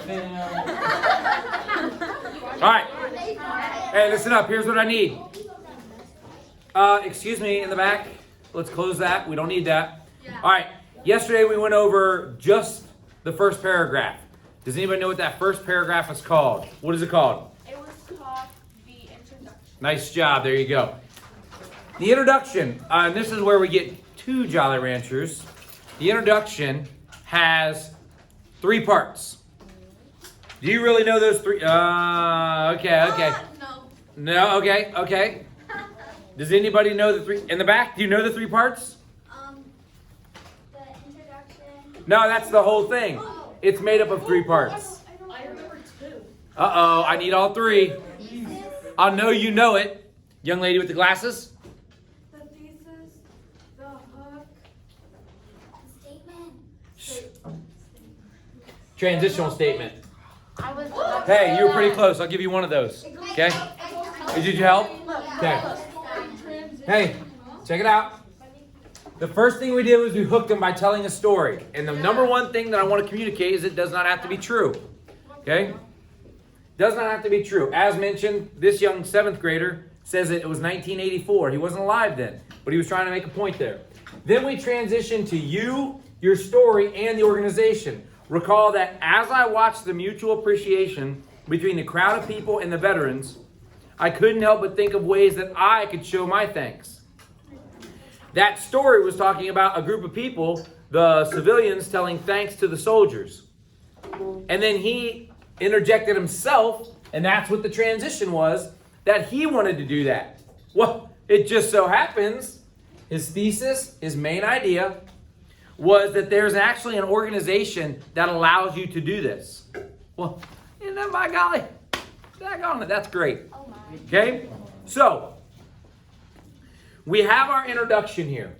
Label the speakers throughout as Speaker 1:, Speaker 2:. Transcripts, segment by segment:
Speaker 1: All right. Hey, listen up. Here's what I need. Excuse me, in the back. Let's close that. We don't need that. All right. Yesterday we went over just the first paragraph. Does anybody know what that first paragraph is called? What is it called?
Speaker 2: It was called the introduction.
Speaker 1: Nice job. There you go. The introduction, and this is where we get to Jolly Ranchers. The introduction has 3 parts. Do you really know those 3? Okay. No, okay. Does anybody know the 3? In the back, do you know the 3 parts?
Speaker 2: The introduction.
Speaker 1: No, that's the whole thing. It's made up of 3 parts.
Speaker 2: I remember 2.
Speaker 1: Uh-oh, I need all 3. I'll know you know it. Young lady with the glasses.
Speaker 2: The thesis, the hook, the statement.
Speaker 1: Transitional statement.
Speaker 2: I was.
Speaker 1: Hey, you were pretty close. I'll give you one of those. Okay? Did you help? Okay. Hey, check it out. The first thing we did was we hooked them by telling a story. And the number one thing that I want to communicate is it does not have to be true. Okay? Does not have to be true. As mentioned, this young 7th grader says that it was 1984. He wasn't alive then, but he was trying to make a point there. Then we transitioned to you, your story, and the organization. Recall that as I watched the mutual appreciation between the crowd of people and the veterans, I couldn't help but think of ways that I could show my thanks. That story was talking about a group of people, the civilians, telling thanks to the soldiers. And then he interjected himself, and that's what the transition was, that he wanted to do that. Well, it just so happens, his thesis, his main idea, was that there's actually an organization that allows you to do this. Well, isn't that by golly? Daggone it, that's great. Okay? So, we have our introduction here.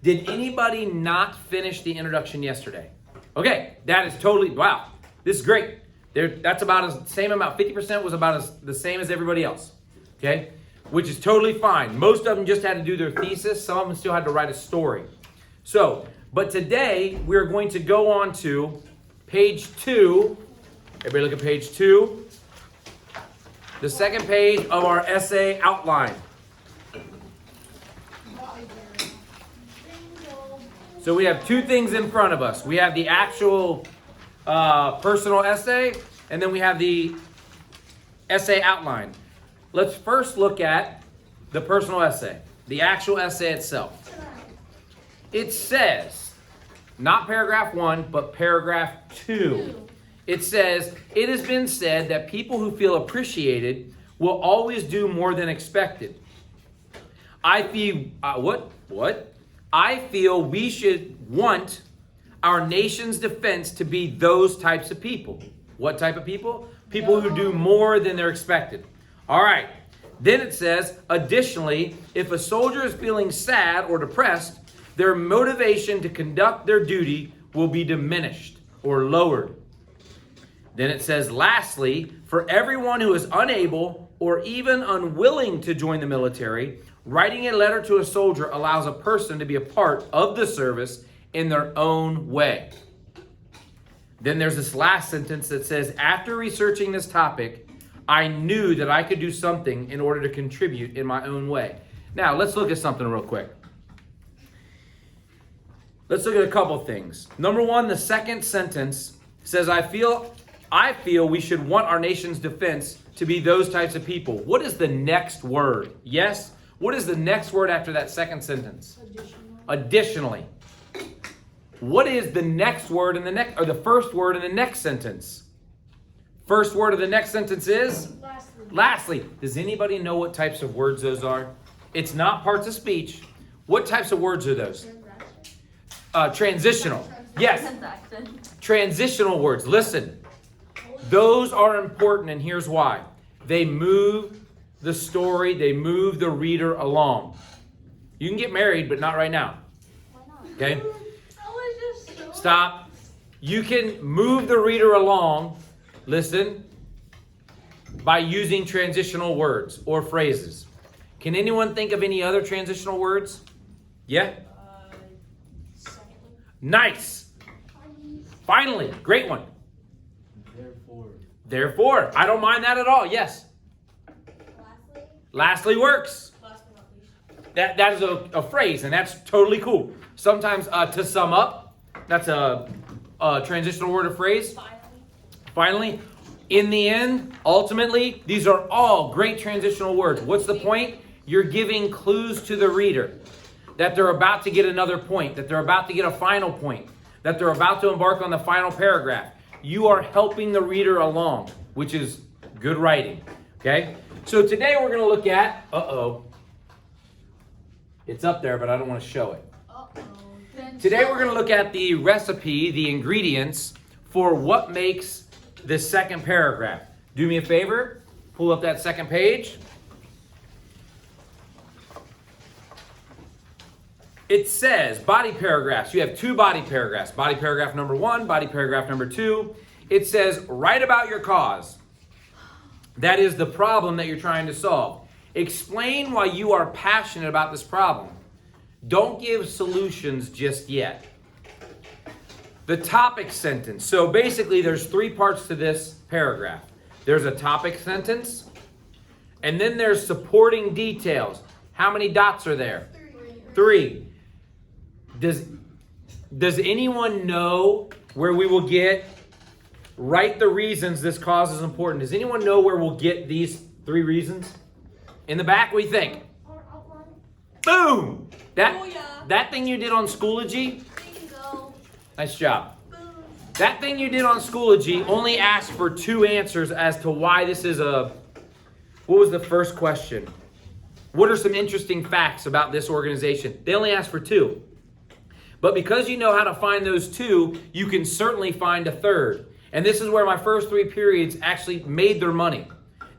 Speaker 1: Did anybody not finish the introduction yesterday? Okay, that is totally, wow. This is great. That's about as same amount, 50% was about the same as everybody else. Okay? Which is totally fine. Most of them just had to do their thesis. Some of them still had to write a story. So, but today we're going to go on to page 2. Everybody look at page 2. The second page of our essay outline. So we have 2 things in front of us. We have the actual personal essay, and then we have the essay outline. Let's first look at the personal essay, the actual essay itself. It says, not paragraph 1, but paragraph 2. It says, it has been said that people who feel appreciated will always do more than expected. I feel, I feel we should want our nation's defense to be those types of people. What type of people? People who do more than they're expected. All right. Then it says, additionally, if a soldier is feeling sad or depressed, their motivation to conduct their duty will be diminished or lowered. Then it says, lastly, for everyone who is unable or even unwilling to join the military, writing a letter to a soldier allows a person to be a part of the service in their own way. Then there's this last sentence that says, after researching this topic, I knew that I could do something in order to contribute in my own way. Now, let's look at something real quick. Let's look at a couple things. Number 1, the second sentence says, I feel we should want our nation's defense to be those types of people. What is the next word? Yes? What is the next word after that second sentence? Additionally. What is the next word in the next, or the first word in the next sentence? First word of the next sentence is? Lastly. Does anybody know what types of words those are? It's not parts of speech. What types of words are those? Transitional. Yes. Transitional words. Listen. Those are important, and here's why. They move the story, they move the reader along. You can get married, but not right now. Okay? Stop. You can move the reader along, listen, by using transitional words or phrases. Can anyone think of any other transitional words? Yeah? Nice. Finally. Great one. Therefore. I don't mind that at all. Yes. Lastly works.
Speaker 2: Last but not least.
Speaker 1: That is a phrase, and that's totally cool. Sometimes to sum up, that's a transitional word or phrase. Finally, in the end, ultimately, these are all great transitional words. What's the point? You're giving clues to the reader that they're about to get another point, that they're about to get a final point, that they're about to embark on the final paragraph. You are helping the reader along, which is good writing. Okay? So today we're going to look at, it's up there, but I don't want to show it. Today we're going to look at the recipe, the ingredients for what makes this second paragraph. Do me a favor, pull up that second page. It says body paragraphs. You have two body paragraphs. Body paragraph number 1, body paragraph number 2. It says write about your cause. That is the problem that you're trying to solve. Explain why you are passionate about this problem. Don't give solutions just yet. The topic sentence. So basically there's 3 parts to this paragraph. There's a topic sentence, and then there's supporting details. How many dots are there? 3. Does anyone know where we will get, write the reasons this cause is important? Does anyone know where we'll get these 3 reasons? In the back, what do you think? Boom! That thing you did on Schoology, nice job. That thing you did on Schoology only asked for 2 answers as to why this is what was the first question? What are some interesting facts about this organization? They only asked for 2. But because you know how to find those 2, you can certainly find a third. And this is where my first 3 periods actually made their money.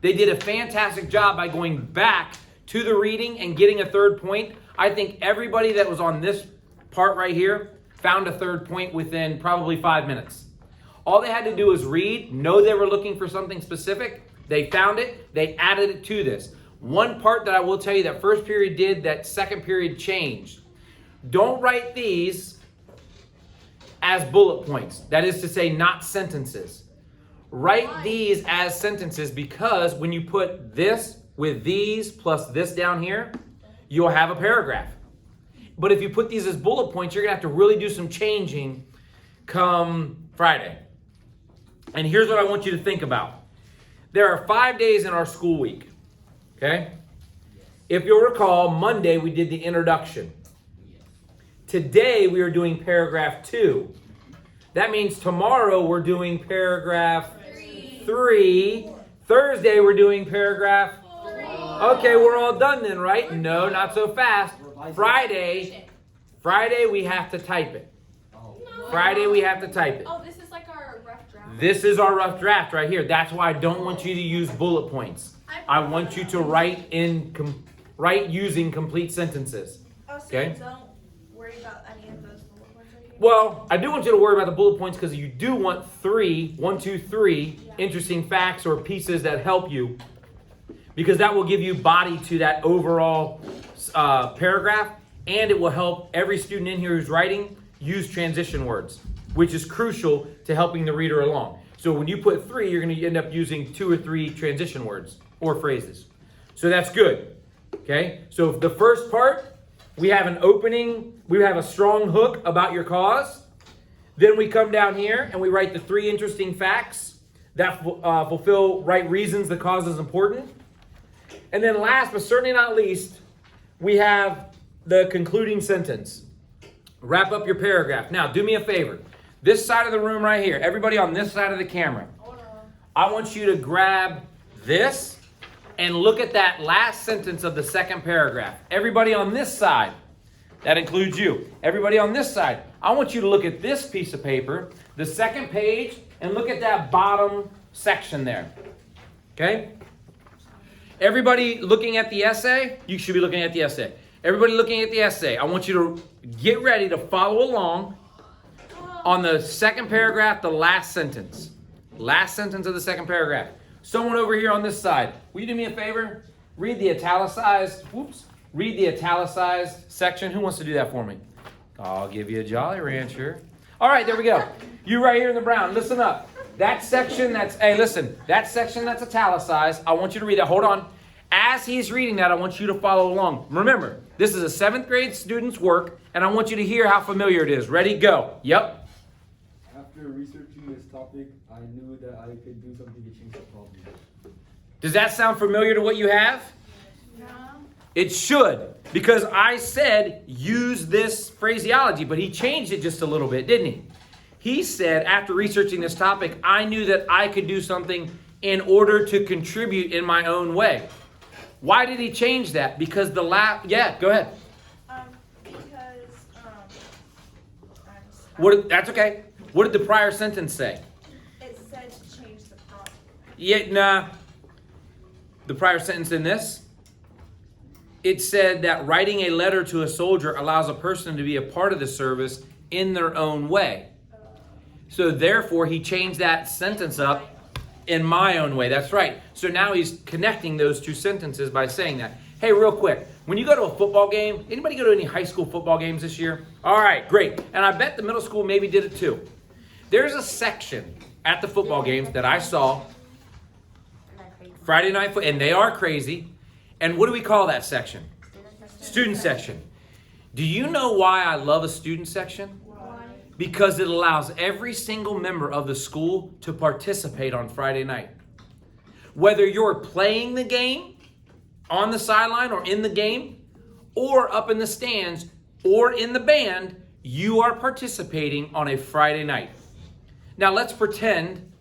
Speaker 1: They did a fantastic job by going back to the reading and getting a third point. I think everybody that was on this part right here found a third point within probably 5 minutes. All they had to do was read, know they were looking for something specific. They found it. They added it to this. One part that I will tell you that first period did, that second period changed. Don't write these as bullet points. That is to say, not sentences. Write these as sentences, because when you put this with these plus this down here, you'll have a paragraph. But if you put these as bullet points, you're going to have to really do some changing come Friday. And here's what I want you to think about. There are 5 days in our school week. Okay? If you'll recall, Monday we did the introduction. Today we are doing paragraph 2. That means tomorrow we're doing paragraph 3. Thursday we're doing paragraph 4. Okay, we're all done then, right? No, not so fast. Friday we have to type it. Friday we have to type it.
Speaker 2: Oh, this is like our rough draft.
Speaker 1: This is our rough draft right here. That's why I don't want you to use bullet points. I want you to write using complete sentences. Okay?
Speaker 2: Don't worry about any of those bullet points right here.
Speaker 1: Well, I do want you to worry about the bullet points because you do want 3 interesting facts or pieces that help you, because that will give you body to that overall paragraph, and it will help every student in here who's writing use transition words, which is crucial to helping the reader along. So when you put 3, you're going to end up using 2 or 3 transition words or phrases. So that's good. Okay? So the first part, we have an opening, we have a strong hook about your cause. Then we come down here and we write the 3 interesting facts that fulfill right reasons the cause is important. And then last but certainly not least, we have the concluding sentence. Wrap up your paragraph. Now, do me a favor. This side of the room right here, everybody on this side of the camera, I want you to grab this and look at that last sentence of the second paragraph. Everybody on this side, that includes you. Everybody on this side, I want you to look at this piece of paper, the second page, and look at that bottom section there. Okay? Everybody looking at the essay, you should be looking at the essay. Everybody looking at the essay, I want you to get ready to follow along on the second paragraph, the last sentence. Last sentence of the second paragraph. Someone over here on this side, will you do me a favor? Read the italicized section. Who wants to do that for me? I'll give you a Jolly Rancher. All right, there we go. You right here in the brown, listen up. That section that's, hey, listen, that section that's italicized, I want you to read that. Hold on. As he's reading that, I want you to follow along. Remember, this is a 7th grade student's work, and I want you to hear how familiar it is. Ready? Go. Yep.
Speaker 3: After researching this topic, I knew that I could do something to change the problem.
Speaker 1: Does that sound familiar to what you have?
Speaker 2: No.
Speaker 1: It should, because I said use this phraseology, but he changed it just a little bit, didn't he? He said, after researching this topic, I knew that I could do something in order to contribute in my own way. Why did he change that? Because yeah, go ahead.
Speaker 2: Because
Speaker 1: That's okay. What did the prior sentence say?
Speaker 2: it said to change the problem.
Speaker 1: Yeah, nah. The prior sentence in this, it said that writing a letter to a soldier allows a person to be a part of the service in their own way. So therefore, he changed that sentence up in my own way. That's right. So now he's connecting those two sentences by saying that. Hey, real quick, when you go to a football game, anybody go to any high school football games this year? All right, great. And I bet the middle school maybe did it too. There's a section at the football games that I saw Friday night, and they are crazy. And what do we call that section? Student section. Do you know why I love a student section? Because it allows every single member of the school to participate on Friday night. Whether you're playing the game on the sideline or in the game, or up in the stands, or in the band, you are participating on a Friday night. Now let's pretend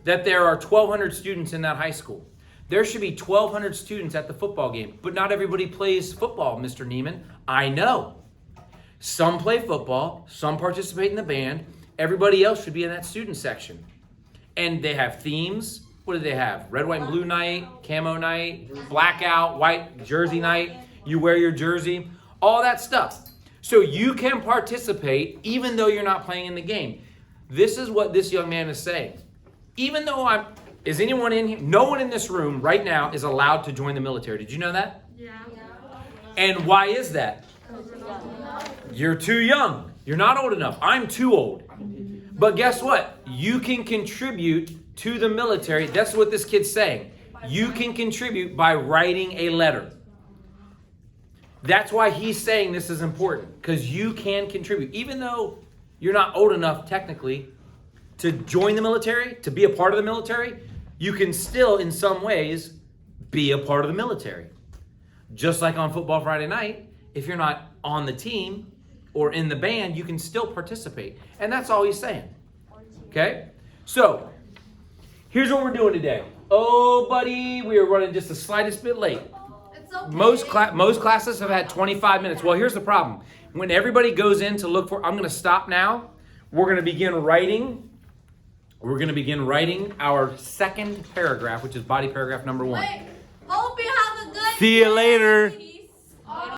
Speaker 1: that there are 1,200 students in that high school. There should be 1,200 students at the football game, but not everybody plays football, Mr. Neiman. I know. Some play football, some participate in the band. Everybody else should be in that student section. And they have themes. What do they have? Red, white, and blue night, camo night, blackout, white jersey night. You wear your jersey, all that stuff. So you can participate even though you're not playing in the game. This is what this young man is saying. Even though is anyone in here? No one in this room right now is allowed to join the military. Did you know that?
Speaker 2: Yeah.
Speaker 1: And why is that? You're too young. You're not old enough. I'm too old. But guess what? You can contribute to the military. That's what this kid's saying. You can contribute by writing a letter. That's why he's saying this is important, because you can contribute. Even though you're not old enough technically to join the military, to be a part of the military, you can still in some ways be a part of the military. Just like on Football Friday night, if you're not on the team or in the band, you can still participate. And that's all he's saying. Okay? So, here's what we're doing today. Oh, buddy, we are running just the slightest bit late.
Speaker 2: It's okay.
Speaker 1: Most classes have had 25 minutes. Well, here's the problem. When everybody goes in to look for, I'm going to stop now. We're going to begin writing. We're going to begin writing our second paragraph, which is body paragraph number 1.
Speaker 2: Hope you have a good
Speaker 1: See you later.
Speaker 2: day.